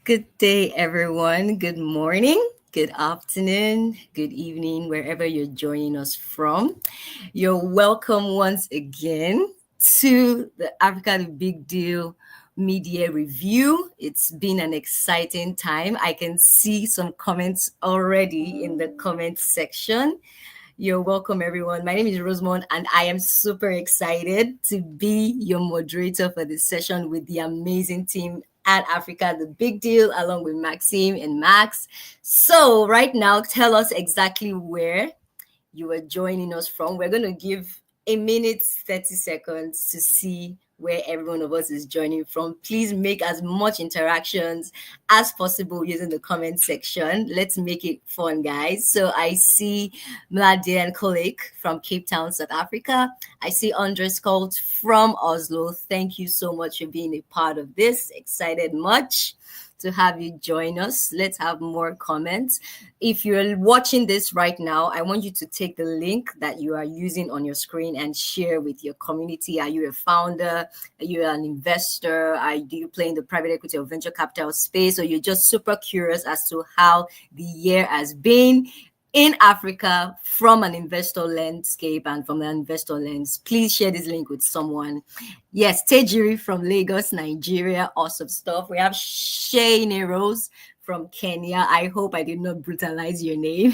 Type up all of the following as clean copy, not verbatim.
Good day, everyone. Good morning, good afternoon, good evening, wherever you're joining us from. You're welcome once again to the Africa the Big Deal Media Review. It's been an exciting time. I can see some comments already in the comment section. You're welcome, everyone. My name is Rosemond, and I am super excited to be your moderator for this session with the amazing team at Africa The Big Deal, along with Maxime and Max. So, right now, tell us exactly where you are joining us from. We're going to give a minute, 30 seconds to see where every one of us is joining from. Please make as much interactions as possible using the comment section. Let's make it fun, guys. So I see Mlade and Kolik from Cape Town, South Africa. I see Andres Colt from Oslo. Thank you so much for being a part of this. Excited much to have you join us. Let's have more comments. If you're watching this right now, I want you to take the link that you are using on your screen and share with your community. Are you a founder? Are you an investor? Do you play in the private equity or venture capital space? Or you're just super curious as to how the year has been in Africa from an investor landscape and from an investor lens? Please share this link with someone. Yes, Tejiri from Lagos, Nigeria. Awesome stuff. We have Shane Rose from Kenya. I hope I did not brutalize your name.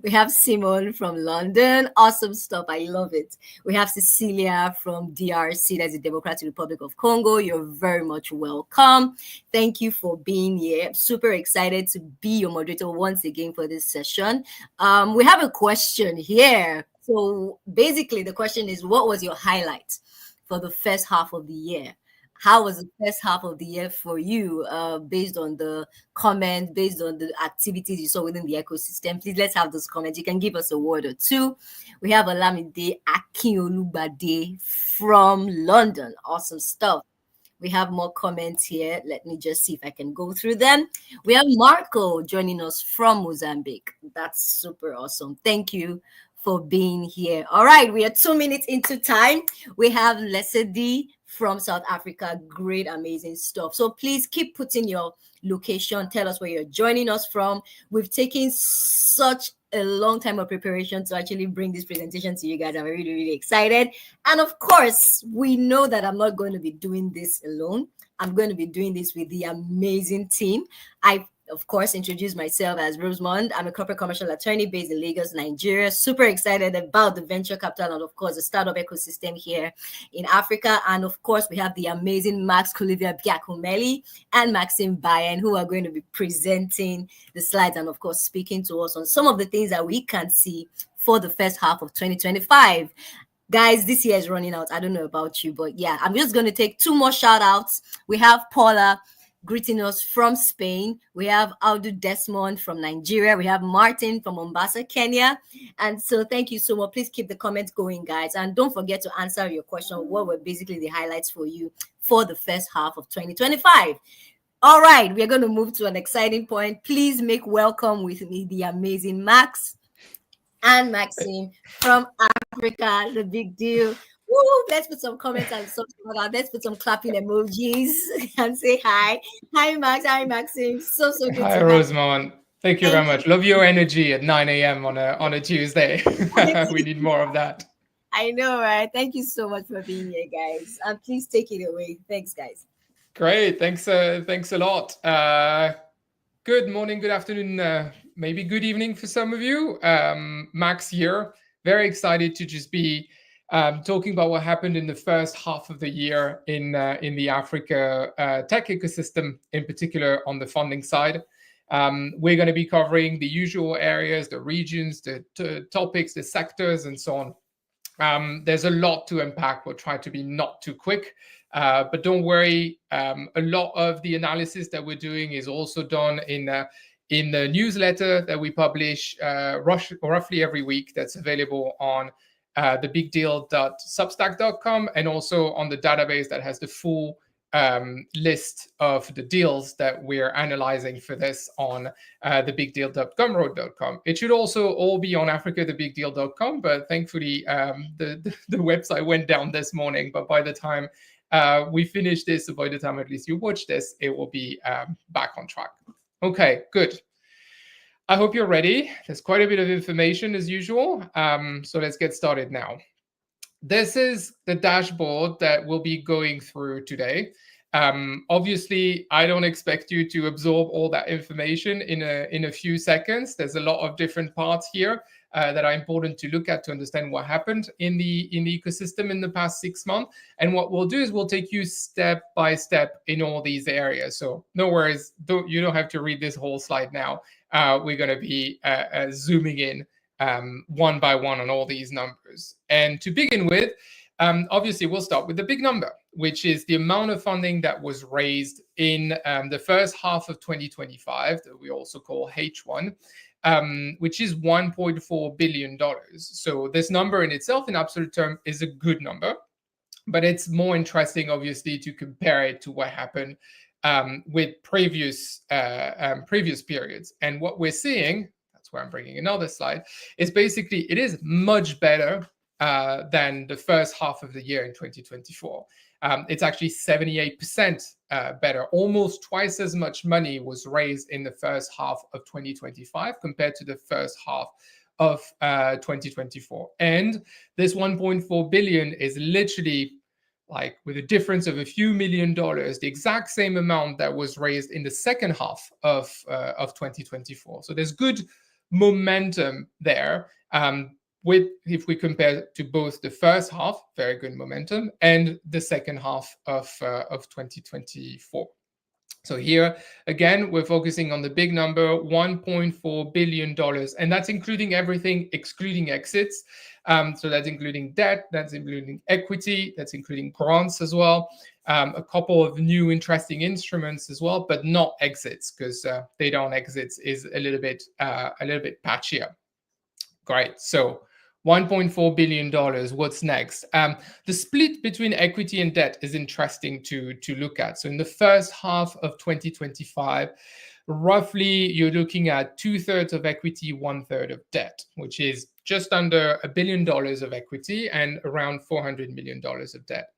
We have Simon from London. Awesome stuff. I love it. We have Cecilia from DRC, that's the Democratic Republic of Congo. You're very much welcome. Thank you for being here. I'm super excited to be your moderator once again for this session. We have a question here. So basically the question is, what was your highlight for the first half of the year? How was the first half of the year for you, based on the comments, based on the activities you saw within the ecosystem? Please, let's have those comments. You can give us a word or two. We have Olamide Akinolubade from London. Awesome stuff. We have more comments here. Let me just see if I can go through them. We have Marco joining us from Mozambique. That's super awesome. Thank you for being here. All right, we are 2 minutes into time. We have Lesedi from South Africa. Great, amazing stuff. So please keep putting your location. Tell us where you're joining us from. We've taken such a long time of preparation to actually bring this presentation to you guys. I'm really, really excited. And of course, we know that I'm not going to be doing this alone. I'm going to be doing this with the amazing team. I of course, introduce myself as Rosemond. I'm a corporate commercial attorney based in Lagos, Nigeria. Super excited about the venture capital and, of course, the startup ecosystem here in Africa. And, of course, we have the amazing Cuvellier, Giacomelli, and Maxime Bayen, who are going to be presenting the slides and, of course, speaking to us on some of the things that we can see for the first half of 2025. Guys, this year is running out. I don't know about you, but yeah, I'm just going to take two more shout outs. We have Paula greeting us from Spain. We have Aldo Desmond from Nigeria. We have Martin from Mombasa, Kenya. And so thank you so much. Please keep the comments going, guys. And don't forget to answer your question. What were basically the highlights for you for the first half of 2025? All right, we're going to move to an exciting point. Please make welcome with me the amazing Max and Maxime from Africa, the big deal. Woo, let's put some comments and let's put some clapping emojis and say hi. Hi, Max. Hi, Maxime. So good. Hi, Rosemond. Thank you very much. Love your energy at 9 a.m. on a Tuesday. We need more of that. I know, right? Thank you so much for being here, guys. And please take it away. Thanks, guys. Great. Thanks a lot. Good morning, good afternoon, maybe good evening for some of you. Max here. Very excited to just be talking about what happened in the first half of the year in the Africa tech ecosystem, in particular on the funding side. We're going to be covering the usual areas, the regions, the topics, the sectors, and so on. There's a lot to unpack. We'll try to be not too quick, but don't worry. A lot of the analysis that we're doing is also done in the newsletter that we publish roughly every week. That's available on thebigdeal.substack.com and also on the database that has the full list of the deals that we're analyzing for this on thebigdeal.gumroad.com. It should also all be on africathebigdeal.com, but thankfully the website went down this morning. But by the time we finish this, so by the time at least you watch this, it will be back on track. Okay, good. I hope you're ready. There's quite a bit of information as usual. So let's get started now. This is the dashboard that we'll be going through today. Obviously, I don't expect you to absorb all that information in a few seconds. There's a lot of different parts here that are important to look at to understand what happened in the ecosystem in the past 6 months. And what we'll do is we'll take you step by step in all these areas. So no worries, you don't have to read this whole slide now. We're going to be zooming in one by one on all these numbers. And to begin with, obviously, we'll start with the big number, which is the amount of funding that was raised in the first half of 2025, that we also call H1, which is $1.4 billion. So this number in itself, in absolute term, is a good number. But it's more interesting, obviously, to compare it to what happened with previous periods. And what we're seeing, where I'm bringing another slide, is basically it is much better than the first half of the year in 2024. It's actually 78% better. Almost twice as much money was raised in the first half of 2025 compared to the first half of 2024. And this 1.4 billion is literally, like, with a difference of a few $1 million, the exact same amount that was raised in the second half of 2024. So there's good momentum there. If we compare to both the first half, very good momentum, and the second half of 2024. So here, again, we're focusing on the big number, $1.4 billion, and that's including everything, excluding exits. So that's including debt, that's including equity, that's including grants as well. A couple of new interesting instruments as well, but not exits, because data on exits is a little bit patchier. Great. So $1.4 billion. What's next? The split between equity and debt is interesting to look at. So in the first half of 2025, roughly you're looking at 2/3 of equity, 1/3 of debt, which is just under $1 billion of equity and around $400 million of debt.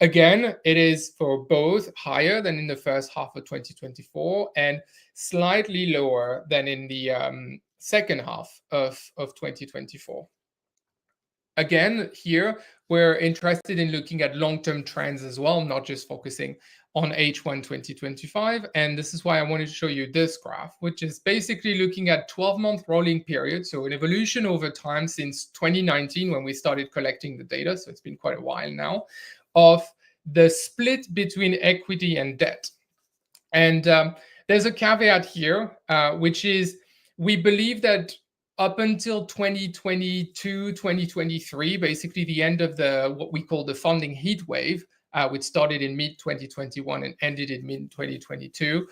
Again, it is for both higher than in the first half of 2024 and slightly lower than in the second half of 2024. Again, here, we're interested in looking at long-term trends as well, not just focusing on H1 2025. And this is why I wanted to show you this graph, which is basically looking at 12-month rolling period. So an evolution over time since 2019, when we started collecting the data. So it's been quite a while now, of the split between equity and debt. And there's a caveat here, which is we believe that up until 2022, 2023, basically the end of what we call the funding heat wave, which started in mid-2021 and ended in mid-2022,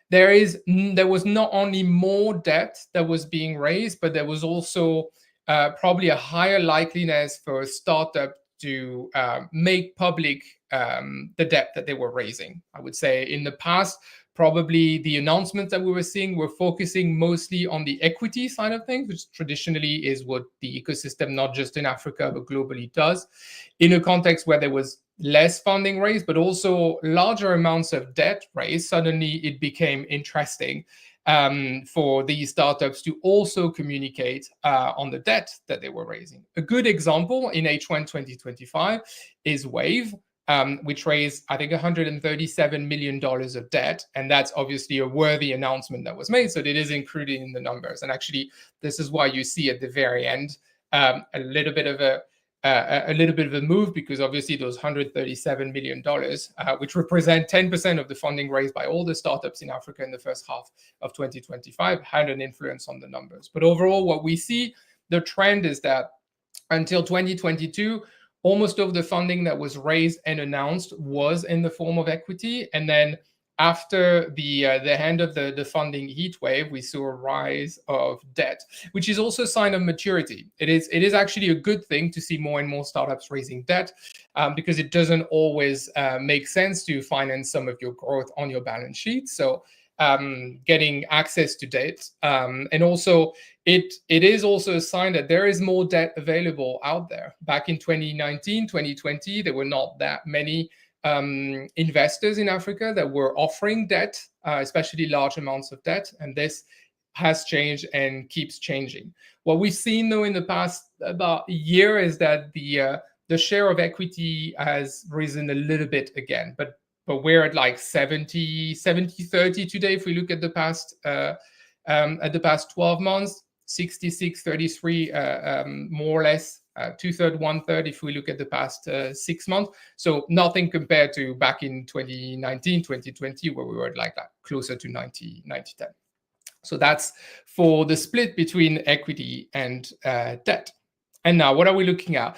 there was not only more debt that was being raised, but there was also probably a higher likeliness for a startup to make public the debt that they were raising. I would say in the past, probably the announcements that we were seeing were focusing mostly on the equity side of things, which traditionally is what the ecosystem, not just in Africa, but globally does. In a context where there was less funding raised, but also larger amounts of debt raised, suddenly it became interesting for these startups to also communicate on the debt that they were raising. A good example in H1 2025 is Wave, which raised, I think, $137 million of debt. And that's obviously a worthy announcement that was made. So it is included in the numbers. And actually, this is why you see at the very end a little bit of a move, because obviously those $137 million, which represent 10% of the funding raised by all the startups in Africa in the first half of 2025, had an influence on the numbers. But overall, what we see, the trend is that until 2022, almost all of the funding that was raised and announced was in the form of equity. And then after the end of the funding heat wave, we saw a rise of debt, which is also a sign of maturity. It is actually a good thing to see more and more startups raising debt, because it doesn't always make sense to finance some of your growth on your balance sheet. So getting access to debt. And also, it is also a sign that there is more debt available out there. Back in 2019, 2020, there were not that many investors in Africa that were offering debt, especially large amounts of debt. And this has changed and keeps changing. What we've seen, though, in the past about a year is that the share of equity has risen a little bit again, but we're at like 70 30 today. If we look at the past 12 months, 66 33, more or less, 2/3 1/3 if we look at the past 6 months. So nothing compared to back in 2019 2020, where we were at like that, closer to 90 10. So that's for the split between equity and debt. And now, what are we looking at?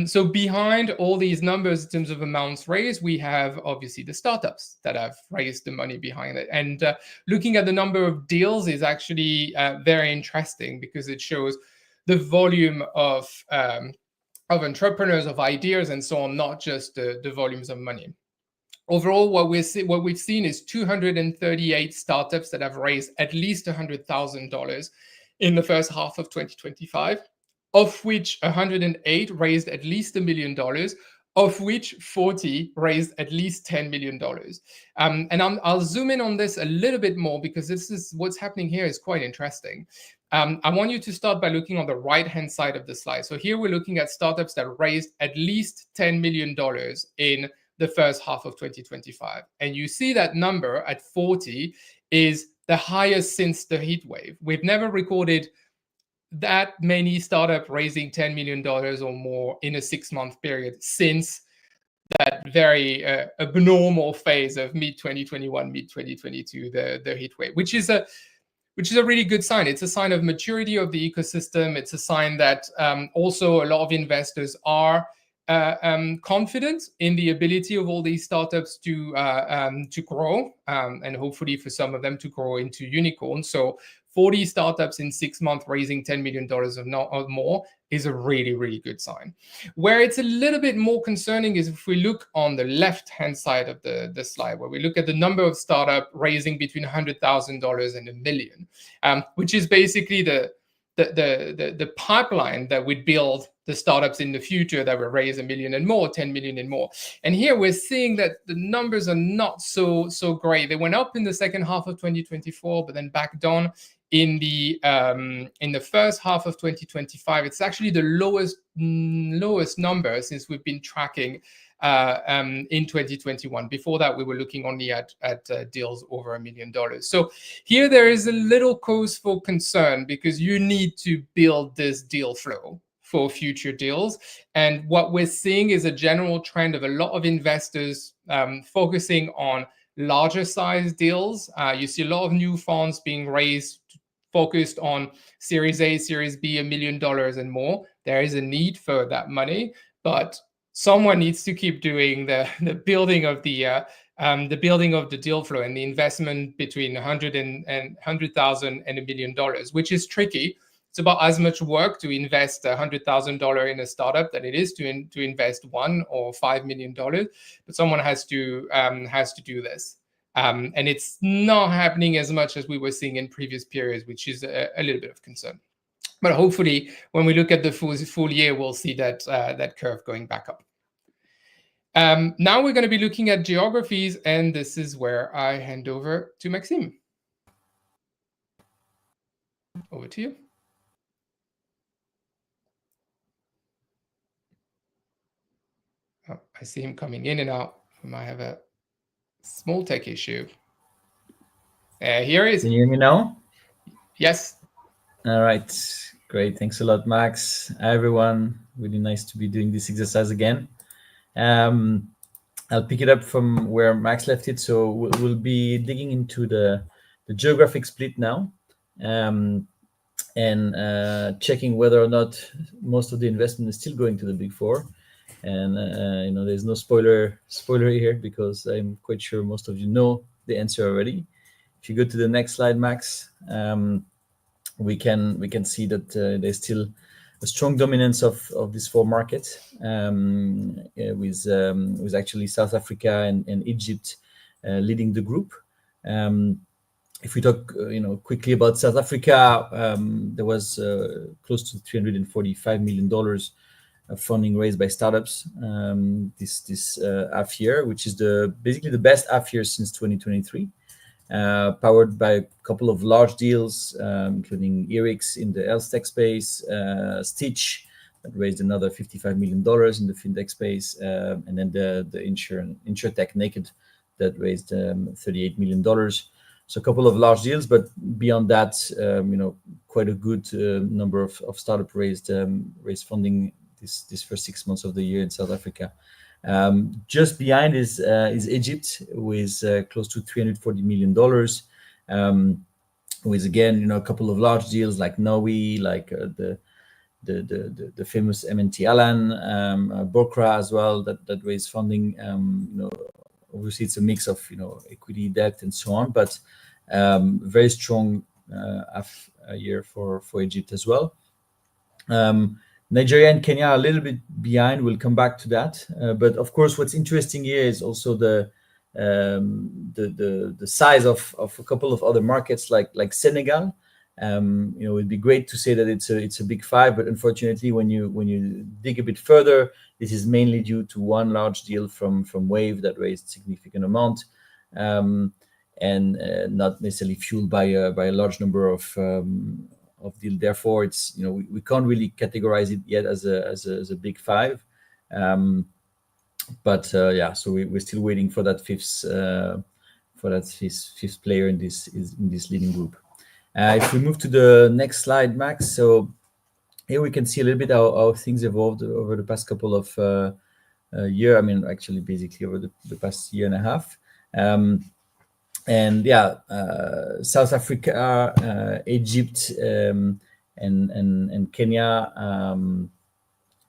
So behind all these numbers in terms of amounts raised, we have obviously the startups that have raised the money behind it. And looking at the number of deals is actually very interesting, because it shows the volume of entrepreneurs, of ideas, and so on, not just the volumes of money. Overall, what we've seen is 238 startups that have raised at least $100,000 in the first half of 2025, of which 108 raised at least $1 million, of which 40 raised at least $10 million. And I'll zoom in on this a little bit more, because this is what's happening here is quite interesting. I want you to start by looking on the right-hand side of the slide. So here we're looking at startups that raised at least $10 million in the first half of 2025. And you see that number at 40 is the highest since the heat wave. We've never recorded that many startups raising $10 million or more in a 6-month period since that very abnormal phase of mid-2021, mid-2022, the heat wave, which is a really good sign. It's a sign of maturity of the ecosystem. It's a sign that also a lot of investors are confident in the ability of all these startups to grow, and hopefully for some of them to grow into unicorns. So 40 startups in 6 months raising $10 million or more is a really, really good sign. Where it's a little bit more concerning is if we look on the left-hand side of the slide, where we look at the number of startups raising between $100,000 and $1 million, which is basically the pipeline that would build the startups in the future that will raise $1 million and more, 10 million and more. And here we're seeing that the numbers are not so great. They went up in the second half of 2024, but then back down in the first half of 2025. It's actually the lowest number since we've been tracking in 2021. Before that, we were looking only at deals over $1 million. So here there is a little cause for concern, because you need to build this deal flow for future deals. And what we're seeing is a general trend of a lot of investors focusing on larger size deals. You see a lot of new funds being raised focused on Series A, Series B, $1 million and more. There is a need for that money, but someone needs to keep doing the building of the deal flow and the investment between 100,000 and $1 million, which is tricky. It's about as much work to invest $100,000 in a startup than it is to invest $1 or $5 million. But someone has to do this, and it's not happening as much as we were seeing in previous periods, which is a little bit of concern. But hopefully, when we look at the full year, we'll see that curve going back up. Now we're going to be looking at geographies, and this is where I hand over to Maxime. Over to you. Oh, I see him coming in and out. We might have a small tech issue. Here he is. Can you hear me now? Yes. All right. Great. Thanks a lot, Max. Hi, everyone. Really nice to be doing this exercise again. I'll pick it up from where Max left it. So we'll be digging into the geographic split now, and checking whether or not most of the investment is still going to the Big Four. And there's no spoiler here, because I'm quite sure most of you know the answer already. If you go to the next slide, Max, we can see that there's still a strong dominance of these 4 markets, with actually South Africa and Egypt leading the group. if we talk, quickly about South Africa, there was close to $345 million of funding raised by startups this half year, which is basically the best half year since 2023. Powered by a couple of large deals, including Erix in the health tech space, Stitch that raised another $55 million in the fintech space, and then the InsurTech Naked that raised $38 million. So a couple of large deals, but beyond that, quite a good number of startup raised funding this first 6 months of the year in South Africa. Just behind is Egypt with close to $340 million, with again a couple of large deals like Noe, like the famous MNT Alan, Bokra as well that raised funding. Obviously it's a mix of equity, debt, and so on, but very strong half a year for Egypt as well. Nigeria and Kenya are a little bit behind. We'll come back to that. But of course, what's interesting here is also the size of a couple of other markets like Senegal. It'd be great to say that it's a big five, but unfortunately, when you dig a bit further, this is mainly due to one large deal from Wave that raised significant amount, and not necessarily fueled by a large number of deal. Therefore, it's we can't really categorize it yet as a big five. But so we're still waiting for that fifth player in this leading group. If we move to the next slide, Max, so here we can see a little bit how things evolved over the past couple of year. I mean, actually, basically over the past year and a half. And South Africa, Egypt, and Kenya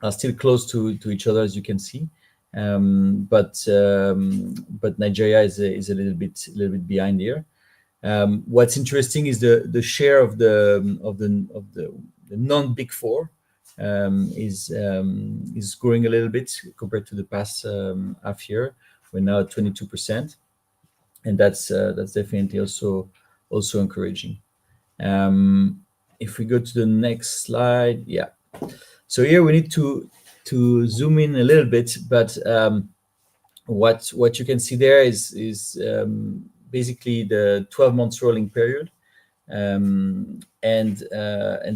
are still close to each other, as you can see. But Nigeria is a little bit behind here. What's interesting is the share of the non-big four is growing a little bit compared to the past half year. We're now at 22%, and that's definitely also encouraging. If we go to the next slide, so here we need to zoom in a little bit, but what you can see there is basically the 12 months rolling period, and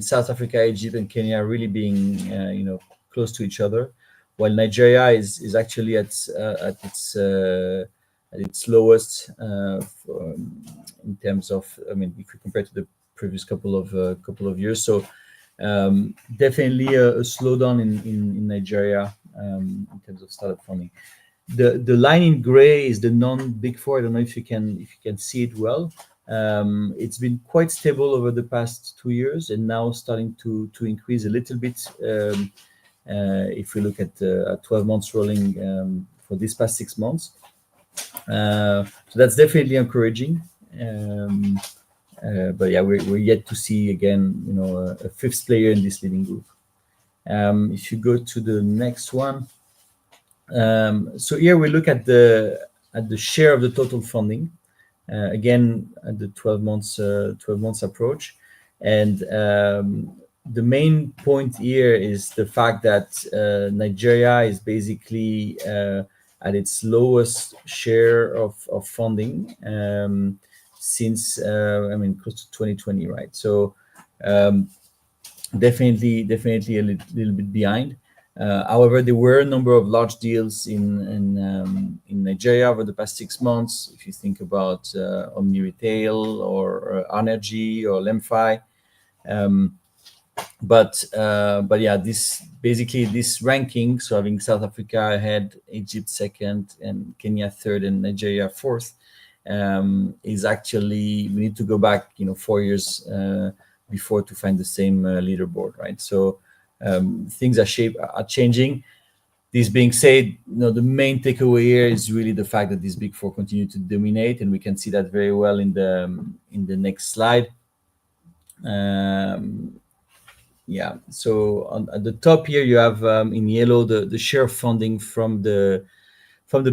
South Africa, Egypt, and Kenya are really being close to each other, while Nigeria is actually at its lowest in terms of, I mean, if we compare to the previous couple of years. So definitely a slowdown in Nigeria in terms of startup funding. The line in gray is the non-big four. I don't know if you can see it well. It's been quite stable over the past 2 years, and now starting to increase a little bit. If we look at 12 months rolling for this past 6 months, so that's definitely encouraging. But we're yet to see again, a fifth player in this leading group. If you go to the next one, so here we look at the share of the total funding, again at the 12 months approach, and the main point here is the fact that Nigeria is basically at its lowest share of funding since close to 2020, right? So definitely a little bit behind. However, there were a number of large deals in Nigeria over the past 6 months. If you think about Omni Retail or Energy or Lemfi, but this ranking, so having South Africa ahead, Egypt second, and Kenya third, and Nigeria fourth, is actually, we need to go back 4 years before to find the same leaderboard, right? So things are changing. This being said, the main takeaway here is really the fact that these big four continue to dominate, and we can see that very well in the next slide. So at the top here you have in yellow the share of funding from the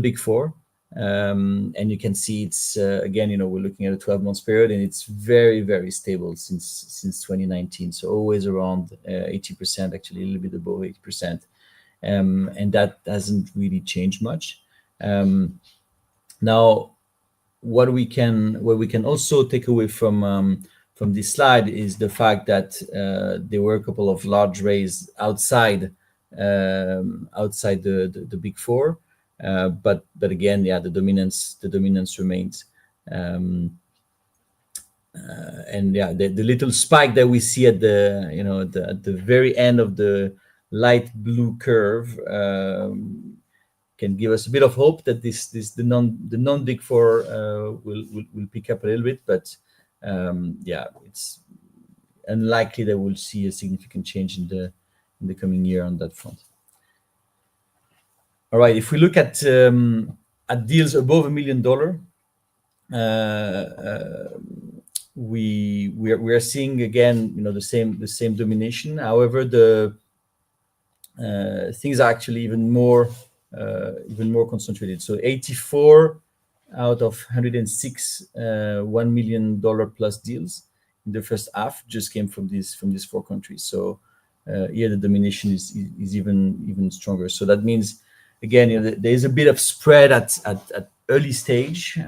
big four. And you can see it's again, we're looking at a 12-month period, and it's very, very stable since 2019. So always around 80%, actually a little bit above 80%, and that hasn't really changed much. Now, what we can also take away from this slide is the fact that there were a couple of large raise outside the big four. But again, the dominance remains, and the little spike that we see at the very end of the light blue curve can give us a bit of hope that the non big four will pick up a little bit, but it's unlikely that we'll see a significant change in the coming year on that front. All right, if we look at deals above $1 million, we are seeing again, the same domination. However, the things are actually even more concentrated. So 84 out of 106 $1 million plus deals in the first half just came from these four countries. So here the domination is even stronger. So that means, again, there is a bit of spread at early stage,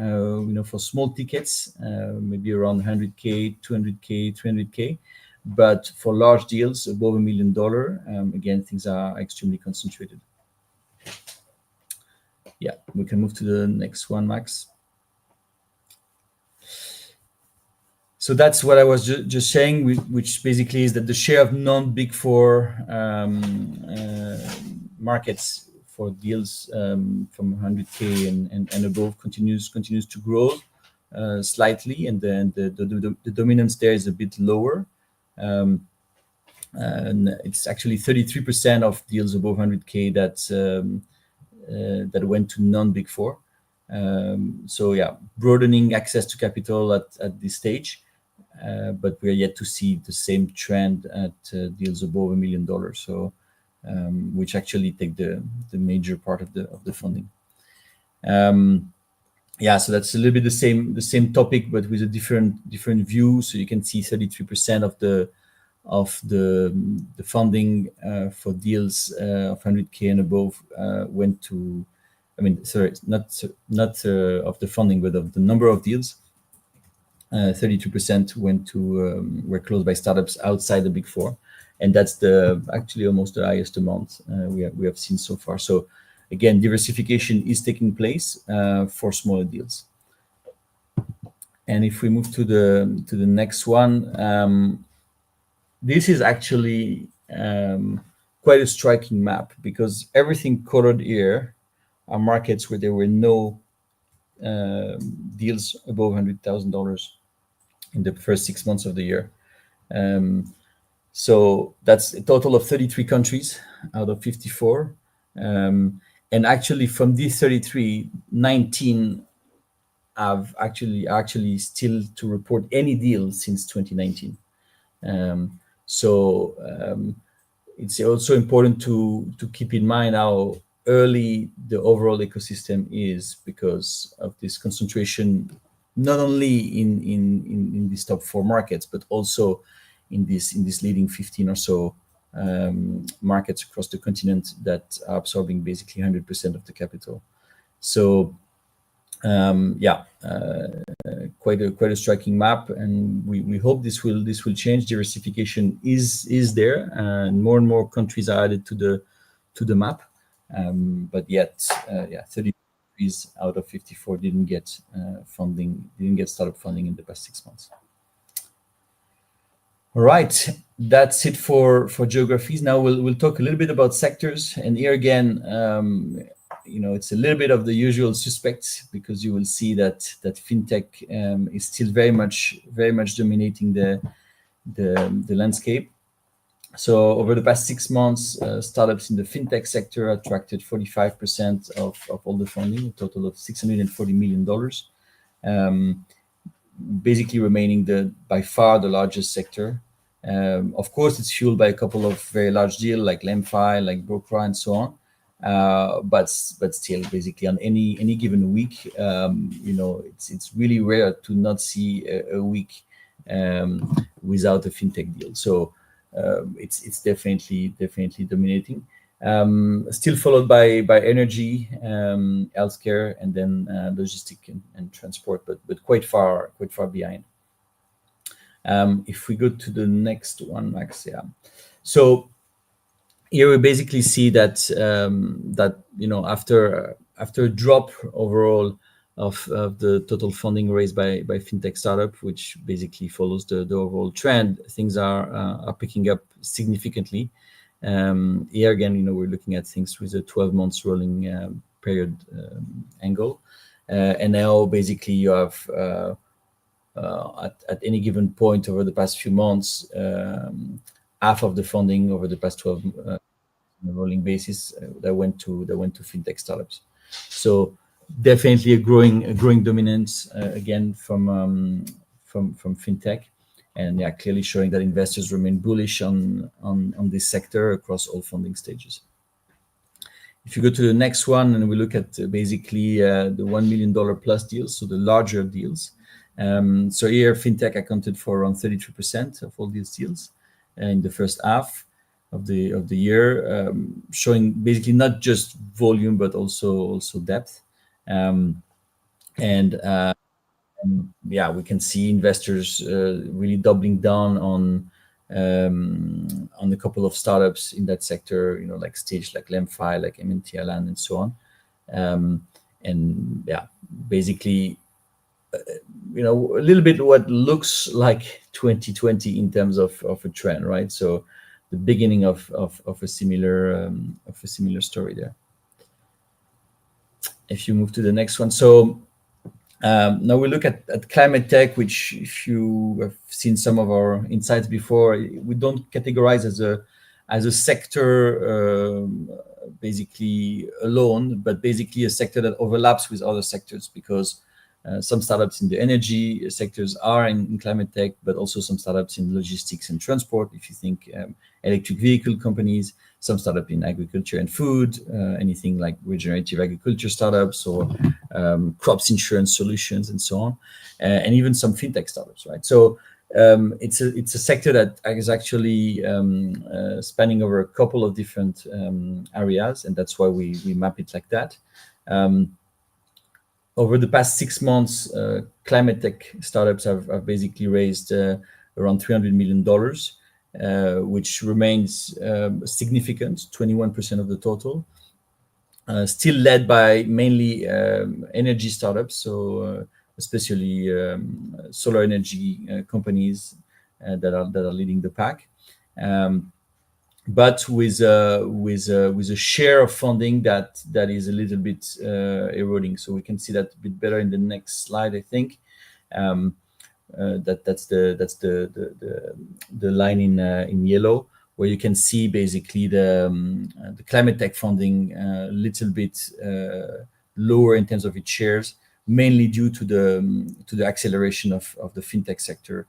for small tickets, maybe around 100K, 200K, 300K. But for large deals above $1 million, again, things are extremely concentrated. Yeah, we can move to the next one, Max. So that's what I was just saying, which basically is that the share of non-big four markets for deals from 100K and above continues to grow slightly, and then the dominance there is a bit lower. And it's actually 33% of deals above 100K that went to non-big four. So yeah, broadening access to capital at this stage, but we are yet to see the same trend at deals above $1 million. So which actually take the major part of the funding. So that's a little bit the same topic, but with a different view. So you can see 33% of the funding for deals of 100K and above went to, not of the funding, but of the number of deals. 32% were closed by startups outside the big four, and that's actually almost the highest amount we have seen so far. So again, diversification is taking place for smaller deals. And if we move to the next one, this is actually quite a striking map, because everything colored here are markets where there were no deals above $100,000 in the first 6 months of the year. So that's a total of 33 countries out of 54. And actually from these 33, 19 have actually still to report any deal since 2019. It's also important to keep in mind how early the overall ecosystem is, because of this concentration, not only in these top four markets, but also in this leading 15 or so markets across the continent that are absorbing basically 100% of the capital. So quite a striking map, and we hope this will change. Diversification is there, and more countries are added to the map, but yet 30 countries out of 54 didn't get startup funding in the past 6 months. All right, that's it for geographies. Now we'll talk a little bit about sectors, and here again, it's a little bit of the usual suspects, because you will see that fintech is still very much dominating the landscape. So over the past 6 months, startups in the fintech sector attracted 45% of all the funding, a total of $640 million. Basically remaining by far the largest sector. Of course, it's fueled by a couple of very large deals like Lemfi, like Brokra, and so on. but still, basically on any given week, it's really rare to not see a week without a fintech deal. So it's definitely dominating. Still followed by energy, healthcare, and then logistic and transport, but quite far behind. If we go to the next one, Max, yeah. So here we basically see that after a drop overall of the total funding raised by fintech startup, which basically follows the overall trend, things are picking up significantly. Here again, we're looking at things with a 12 months rolling period angle, and now basically you have at any given point over the past few months, half of the funding over the past 12 on a rolling basis that went to fintech startups. So definitely a growing dominance again from fintech, and yeah, clearly showing that investors remain bullish on this sector across all funding stages. If you go to the next one and we look at basically the $1 million plus deals, so the larger deals. So here fintech accounted for around 33% of all these deals in the first half of the year, showing basically not just volume but also depth. And yeah, we can see investors really doubling down on a couple of startups in that sector, like Stage, like Lemfi, like MNT Alan, and so on. And yeah, basically, a little bit what looks like 2020 in terms of a trend, right? So the beginning of a similar story there. If you move to the next one, so now we look at climate tech, which, if you have seen some of our insights before, we don't categorize as a sector basically alone, but basically a sector that overlaps with other sectors, because some startups in the energy sectors are in climate tech, but also some startups in logistics and transport. If you think electric vehicle companies, some startup in agriculture and food, anything like regenerative agriculture startups, or crops insurance solutions, and so on, and even some fintech startups, right? So it's a sector that is actually spanning over a couple of different areas, and that's why we map it like that. Over the past 6 months, climate tech startups have basically raised around $300 million, which remains significant, 21% of the total. Still led by mainly energy startups, so especially solar energy companies that are leading the pack. But with a share of funding that is a little bit eroding. So we can see that a bit better in the next slide, I think. That's the line in yellow, where you can see basically the climate tech funding a little bit lower in terms of its shares, mainly due to the acceleration of the fintech sector.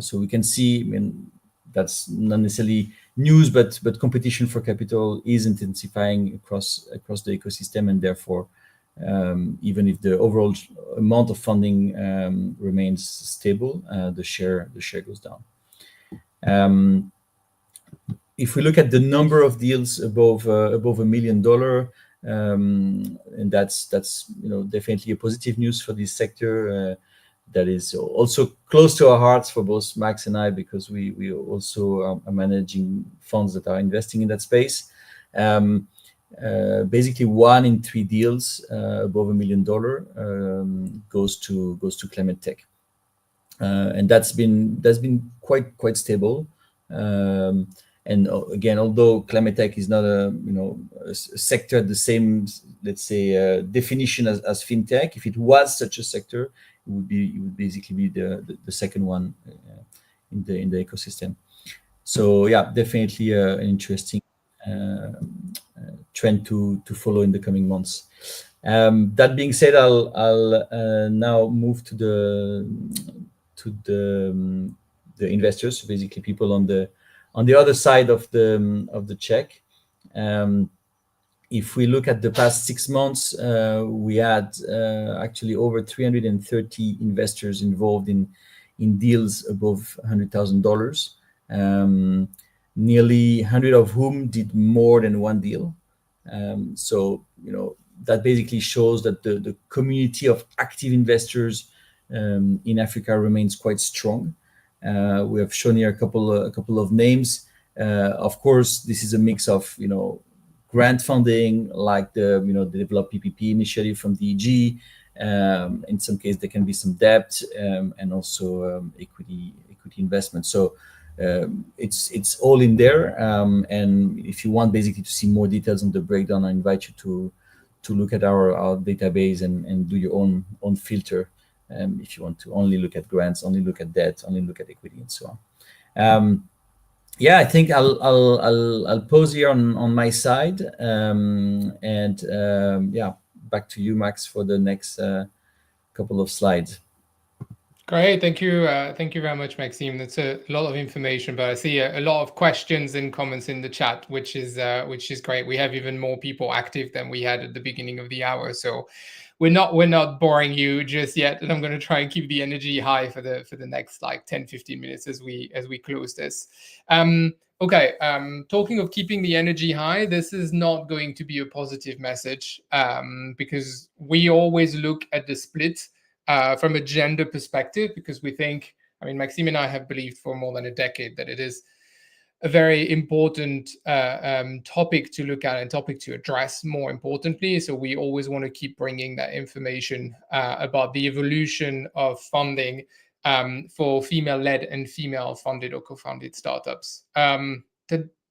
So we can see, I mean, that's not necessarily news, but competition for capital is intensifying across the ecosystem, and therefore, even if the overall amount of funding remains stable, the share goes down. If we look at the number of deals above $1 million, and that's definitely a positive news for this sector. That is also close to our hearts for both Max and I, because we also are managing funds that are investing in that space. Basically, 1 in 3 deals above $1 million goes to climate tech, and that's been quite stable. And again, although climate tech is not a sector the same, let's say, definition as fintech, if it was such a sector, it would basically be the second one in the ecosystem. So yeah, definitely an interesting trend to follow in the coming months. That being said, I'll now move to the investors, so basically people on the other side of the check. If we look at the past 6 months, we had actually over 330 investors involved in deals above $100,000. Nearly 100 of whom did more than one deal. So that basically shows that the community of active investors in Africa remains quite strong. We have shown here a couple of names. Of course, this is a mix of grant funding, like the the Develop PPP initiative from DEG. In some cases, there can be some debt and also equity investment. So it's all in there. And if you want basically to see more details on the breakdown, I invite you to look at our database and do your own filter. If you want to only look at grants, only look at debt, only look at equity, and so on. Yeah, I think I'll pause here on my side, and yeah, back to you, Max, for the next couple of slides. Great, thank you very much, Maxime. That's a lot of information, but I see a lot of questions and comments in the chat, which is great. We have even more people active than we had at the beginning of the hour, so we're not boring you just yet, and I'm going to try and keep the energy high for the next like 10-15 minutes as we close this. Okay, talking of keeping the energy high, this is not going to be a positive message, because we always look at the split from a gender perspective, because we think, I mean, Maxime and I have believed for more than a decade that it is a very important topic to look at and topic to address, more importantly. So we always want to keep bringing that information about the evolution of funding for female-led and female-funded or co-founded startups.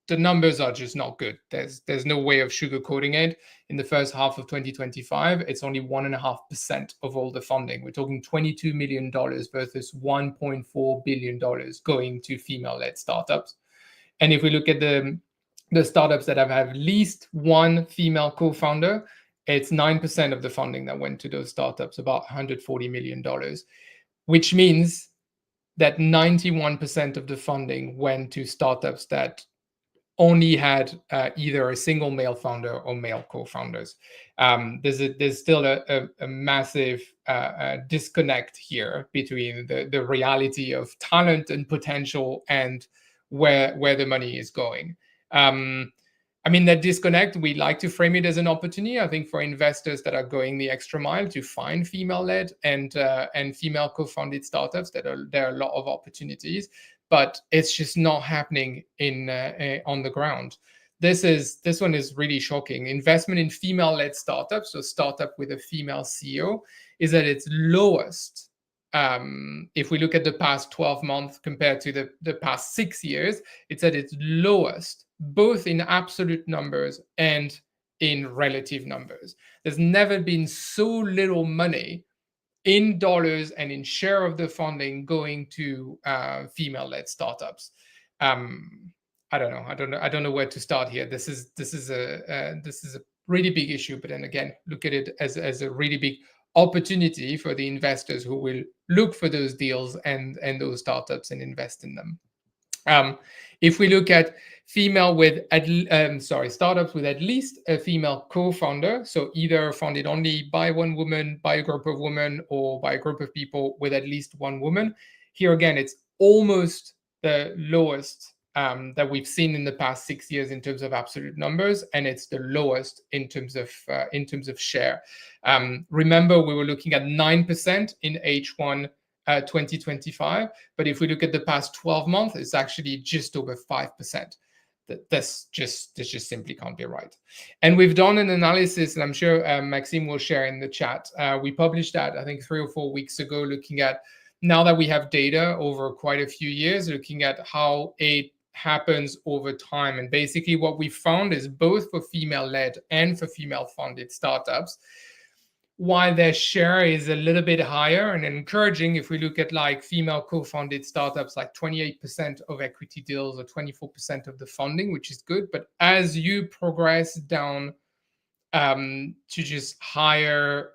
The numbers are just not good. There's no way of sugarcoating it. In the first half of 2025, it's only 1.5% of all the funding. We're talking $22 million versus $1.4 billion going to female-led startups. And if we look at the startups that have at least one female co-founder, it's 9% of the funding that went to those startups, about $140 million, which means that 91% of the funding went to startups that only had either a single male founder or male co-founders. There's still a massive disconnect here between the reality of talent and potential and where the money is going. I mean, that disconnect, we like to frame it as an opportunity, I think, for investors that are going the extra mile to find female-led and female co-founded startups. There are a lot of opportunities, but it's just not happening on the ground. This one is really shocking. Investment in female-led startups, so startup with a female CEO, is at its lowest. If we look at the past 12 months compared to the past 6 years, it's at its lowest, both in absolute numbers and in relative numbers. There's never been so little money in dollars and in share of the funding going to female-led startups. I don't know where to start here. This is a really big issue, but then again, look at it as a really big opportunity for the investors who will look for those deals and those startups and invest in them. If we look at startups with at least a female co-founder, so either funded only by one woman, by a group of women, or by a group of people with at least one woman, here again, it's almost the lowest that we've seen in the past 6 years in terms of absolute numbers, and it's the lowest in terms of share. Remember, we were looking at 9% in H1 2025, but if we look at the past 12 months, it's actually just over 5%. This just simply can't be right. And we've done an analysis, and I'm sure Maxime will share in the chat. We published that, I think, 3 or 4 weeks ago, looking at, now that we have data over quite a few years, looking at how it happens over time. And basically what we found is both for female-led and for female-funded startups, while their share is a little bit higher and encouraging, if we look at like female co-founded startups, like 28% of equity deals or 24% of the funding, which is good. But as you progress down to just higher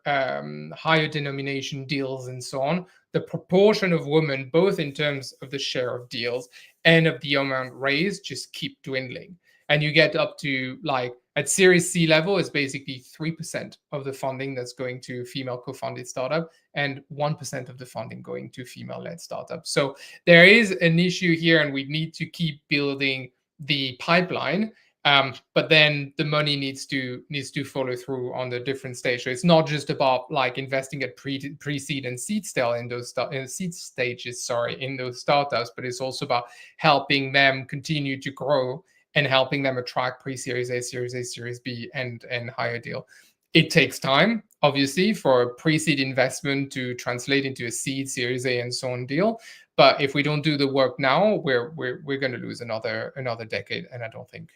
denomination deals and so on, the proportion of women, both in terms of the share of deals and of the amount raised, just keep dwindling. And you get up to like At Series C level, it's basically 3% of the funding that's going to female co-founded startup and 1% of the funding going to female-led startups. So there is an issue here, and we need to keep building the pipeline. But then the money needs to follow through on the different stage. So it's not just about like investing at pre-seed and seed stage in those seed stages, in those startups, but it's also about helping them continue to grow and helping them attract pre-Series A, Series B, and higher deal. It takes time, obviously, for a pre-seed investment to translate into a seed, Series A, and so on deal. But if we don't do the work now, we're going to lose another decade, and I don't think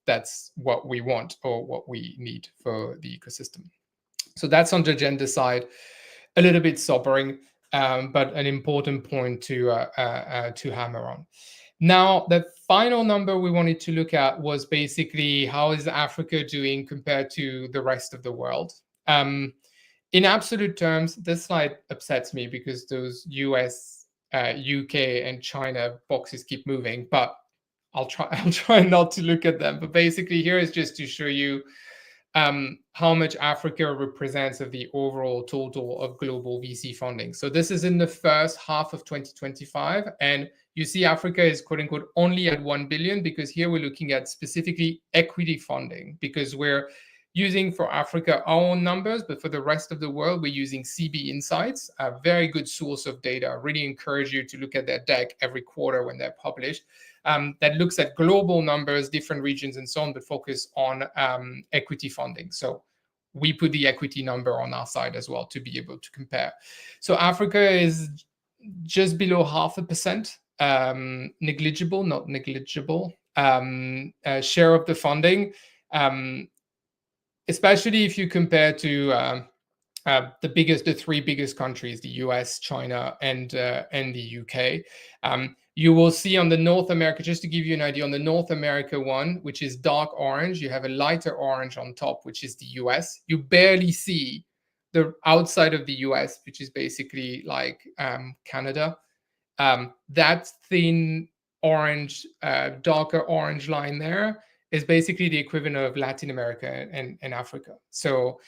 that's what we want or what we need for the ecosystem. So that's on the gender side, a little bit sobering, but an important point to hammer on. Now, the final number we wanted to look at was basically how is Africa doing compared to the rest of the world? In absolute terms, this slide upsets me because those US, UK, and China boxes keep moving, but I'll try not to look at them. But basically, here is just to show you how much Africa represents of the overall total of global VC funding. So this is in the first half of 2025. And you see Africa is quote unquote only at 1 billion because here we're looking at specifically equity funding because we're using for Africa our own numbers, but for the rest of the world, we're using CB Insights, a very good source of data. I really encourage you to look at their deck every quarter when they're published. That looks at global numbers, different regions and so on, but focus on equity funding. So we put the equity number on our side as well to be able to compare. So Africa is just below 0.5%, negligible, not negligible, share of the funding, especially if you compare to the three biggest countries, the US, China, and the UK. You will see on the North America, just to give you an idea, on the North America one, which is dark orange, you have a lighter orange on top, which is the US. You barely see the outside of the US, which is basically like Canada. That thin orange, darker orange line there is basically the equivalent of Latin America and Africa. So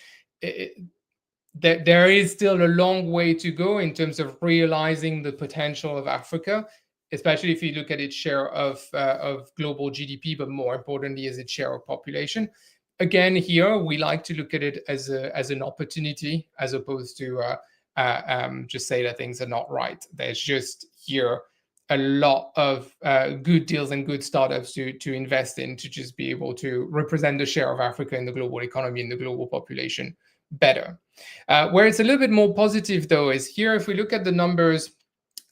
there is still a long way to go in terms of realizing the potential of Africa, especially if you look at its share of global GDP, but more importantly, as its share of population. Again, here we like to look at it as an opportunity, as opposed to just say that things are not right. There's just here a lot of good deals and good startups to invest in to just be able to represent the share of Africa in the global economy and the global population better. Where it's a little bit more positive, though, is here if we look at the numbers,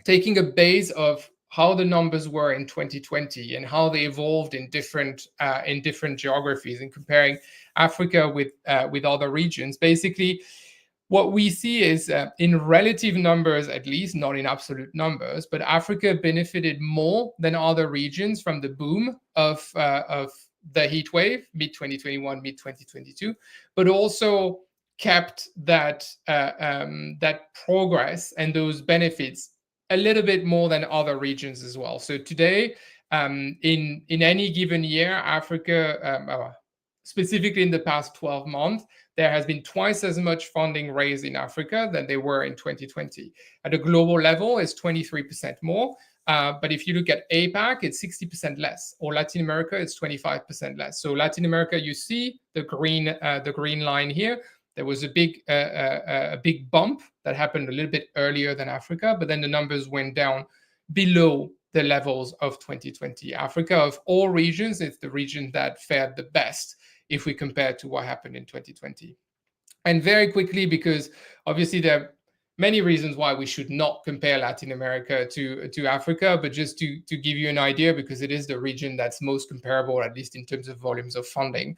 taking a base of how the numbers were in 2020 and how they evolved in different geographies and comparing Africa with other regions, basically what we see is in relative numbers, at least not in absolute numbers, but Africa benefited more than other regions from the boom of the heat wave, mid-2021, mid-2022, but also kept that progress and those benefits a little bit more than other regions as well. So today, in any given year, Africa, specifically in the past 12 months, there has been twice as much funding raised in Africa than there were in 2020. At a global level, it's 23% more. But if you look at APAC, it's 60% less, or Latin America, it's 25% less. So Latin America, you see the green line here. There was a big bump that happened a little bit earlier than Africa, but then the numbers went down below the levels of 2020. Africa, of all regions, it's the region that fared the best if we compare to what happened in 2020. And very quickly, because obviously there are many reasons why we should not compare Latin America to Africa, but just to give you an idea, because it is the region that's most comparable, at least in terms of volumes of funding.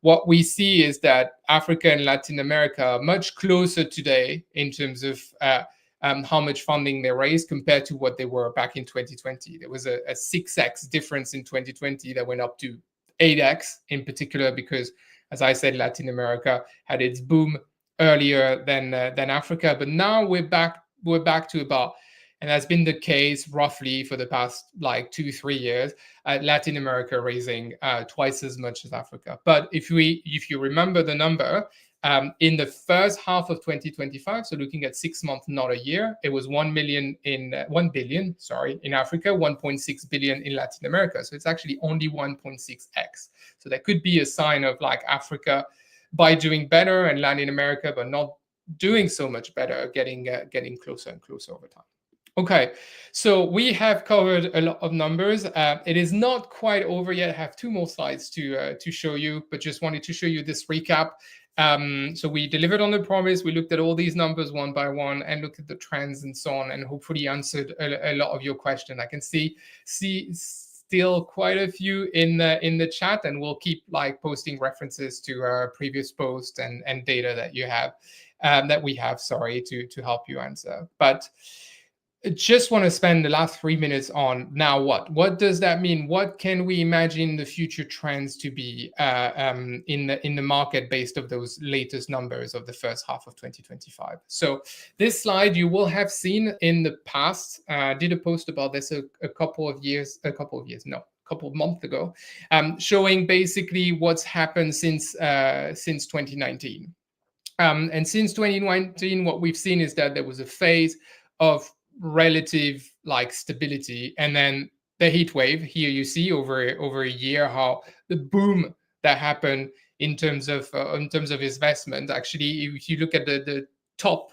What we see is that Africa and Latin America are much closer today in terms of how much funding they raised compared to what they were back in 2020. There was a 6x difference in 2020 that went up to 8x in particular, because, as I said, Latin America had its boom earlier than Africa, but now we're back to about And that's been the case roughly for the past like 2-3 years. Latin America raising twice as much as Africa. But if you remember the number, in the first half of 2025, so looking at 6 months, not a year, it was 1 billion in Africa, 1.6 billion in Latin America. So it's actually only 1.6x. So that could be a sign of like Africa by doing better and Latin America, but not doing so much better, getting closer and closer over time. Okay, so we have covered a lot of numbers. It is not quite over yet. I have 2 more slides to show you, but just wanted to show you this recap. So we delivered on the promise. We looked at all these numbers one by one and looked at the trends and so on, and hopefully answered a lot of your questions. I can see still quite a few in the chat, and we'll keep like posting references to our previous posts and data that you have, that we have, sorry, to help you answer. But I just want to spend the last 3 minutes on now what does that mean? What can we imagine the future trends to be in the market based of those latest numbers of the first half of 2025? So this slide you will have seen in the past. I did a post about this a couple of months ago, showing basically what's happened since 2019. And since 2019, what we've seen is that there was a phase of relative like stability, and then the heat wave. Here you see over a year how the boom that happened in terms of investment. Actually, if you look at the top,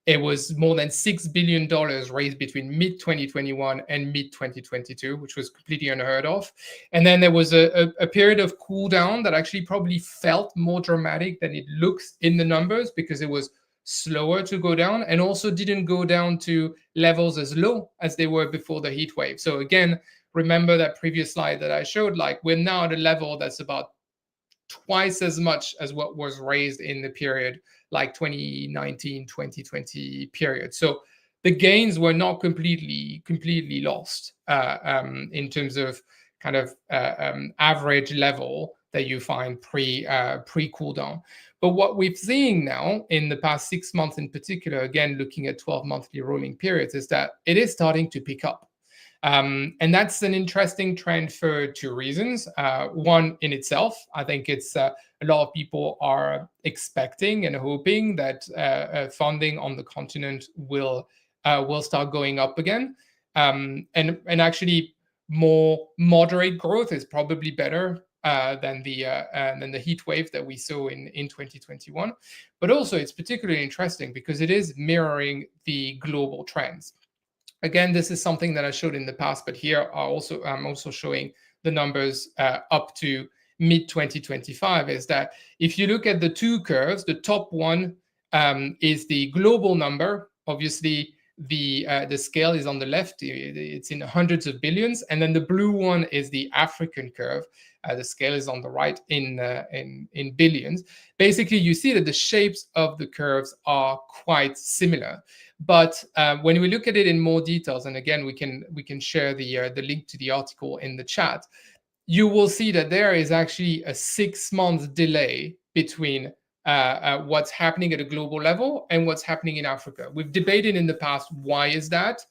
it was more than $6 billion raised between mid 2021 and mid 2022, which was completely unheard of. And then there was a period of cool down that actually probably felt more dramatic than it looks in the numbers, because it was slower to go down and also didn't go down to levels as low as they were before the heat wave. So again, remember that previous slide that I showed, like we're now at a level that's about twice as much as what was raised in the period like 2019, 2020 period. So the gains were not completely lost in terms of kind of average level that you find pre cool down. But what we've seen now in the past 6 months in particular, again, looking at 12 monthly rolling periods, is that it is starting to pick up. And that's an interesting trend for 2 reasons. One in itself, I think it's a lot of people are expecting and hoping that funding on the continent will start going up again. And actually more moderate growth is probably better than the heat wave that we saw in 2021. But also it's particularly interesting because it is mirroring the global trends. Again, this is something that I showed in the past, but here I'm also showing the numbers up to mid 2025. Is that if you look at the 2 curves, the top one is the global number. Obviously, the scale is on the left; it's in the hundreds of billions, and then the blue one is the African curve. The scale is on the right in billions. Basically, you see that the shapes of the curves are quite similar. But when we look at it in more details, and again, we can share the link to the article in the chat, you will see that there is actually a 6-month delay between what's happening at a global level and what's happening in Africa. We've debated in the past, why is that?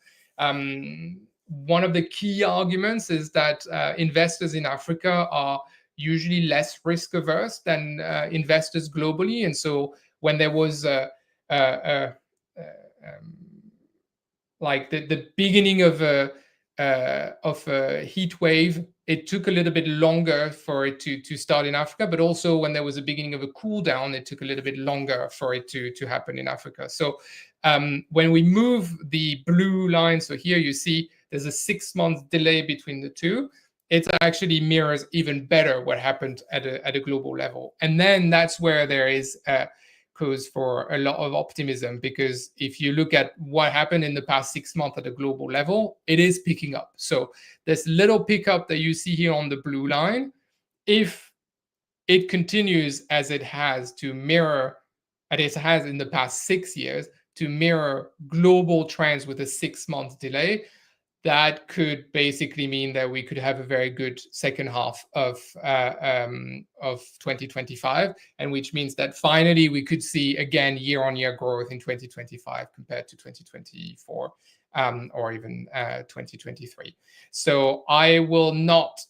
One of the key arguments is that investors in Africa are usually less risk averse than investors globally. And so when there was like the beginning of a heat wave, it took a little bit longer for it to start in Africa, but also when there was a beginning of a cool down, it took a little bit longer for it to happen in Africa. So when we move the blue line, so here you see there's a 6-month delay between the two. It actually mirrors even better what happened at a global level. And then that's where there is cause for a lot of optimism, because if you look at what happened in the past 6 months at a global level, it is picking up. So this little pickup that you see here on the blue line, if it continues as it has to mirror, as it has in the past 6 years, to mirror global trends with a 6-month delay, that could basically mean that we could have a very good second half of 2025, and which means that finally we could see again year-on-year growth in 2025 compared to 2024 or even 2023. So I will not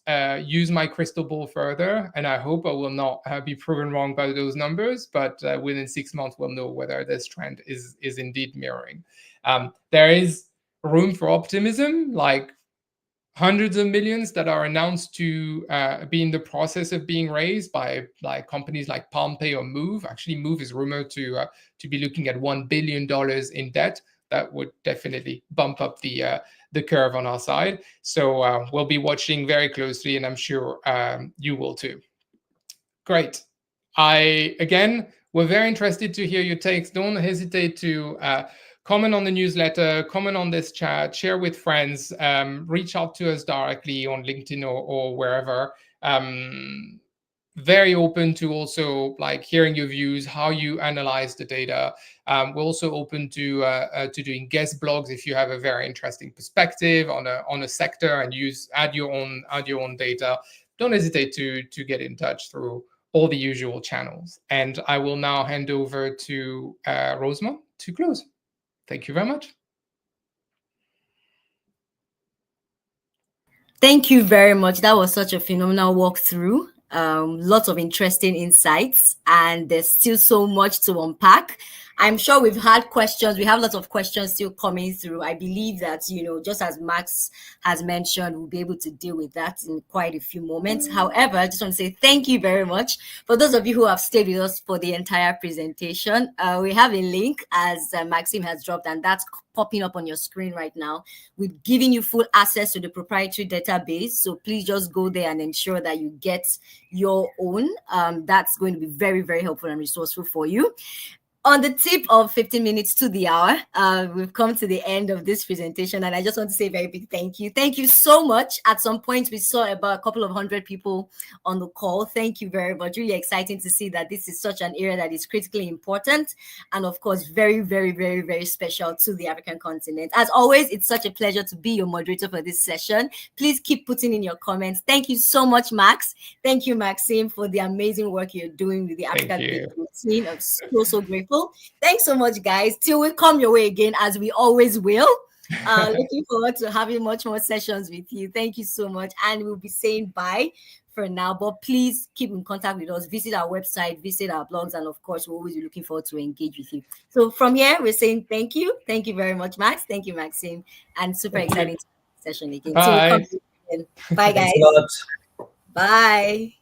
use my crystal ball further, and I hope I will not be proven wrong by those numbers, but within 6 months we'll know whether this trend is indeed mirroring. There is room for optimism, like hundreds of millions that are announced to be in the process of being raised by like companies like PalmPay or Moove. Actually, Moove is rumored to be looking at $1 billion in debt. That would definitely bump up the curve on our side. So we'll be watching very closely, and I'm sure you will too. Great. We're very interested to hear your takes. Don't hesitate to comment on the newsletter, comment on this chat, share with friends, reach out to us directly on LinkedIn or wherever. Very open to also like hearing your views, how you analyze the data. We're also open to doing guest blogs if you have a very interesting perspective on a sector and add your own data. Don't hesitate to get in touch through all the usual channels. And I will now hand over to Rosemond to close. Thank you very much. Thank you very much. That was such a phenomenal walkthrough. Lots of interesting insights, and there's still so much to unpack. I'm sure we've had questions. We have lots of questions still coming through. I believe that, just as Max has mentioned, we'll be able to deal with that in quite a few moments. However, I just want to say thank you very much for those of you who have stayed with us for the entire presentation. We have a link, as Maxime has dropped, and that's popping up on your screen right now. We've given you full access to the proprietary database, so please just go there and ensure that you get your own. That's going to be very, very helpful and resourceful for you. On the tip of 15 minutes to the hour, we've come to the end of this presentation, and I just want to say a very big thank you. Thank you so much. At some point, we saw about a couple of hundred people on the call. Thank you very much. Really exciting to see that this is such an area that is critically important, and of course, very, very, very, very special to the African continent. As always, it's such a pleasure to be your moderator for this session. Please keep putting in your comments. Thank you so much, Max. Thank you, Maxime, for the amazing work you're doing with the African team. I'm so grateful. Thanks so much, guys. Till we come your way again, as we always will. Looking forward to having much more sessions with you. Thank you so much. And we'll be saying bye for now, but please keep in contact with us. Visit our website, visit our blogs, and of course, we'll always be looking forward to engage with you. So from here, we're saying thank you. Thank you very much, Max. Thank you, Maxime. And super exciting session again. Bye. Bye, guys. Thanks a lot. Bye.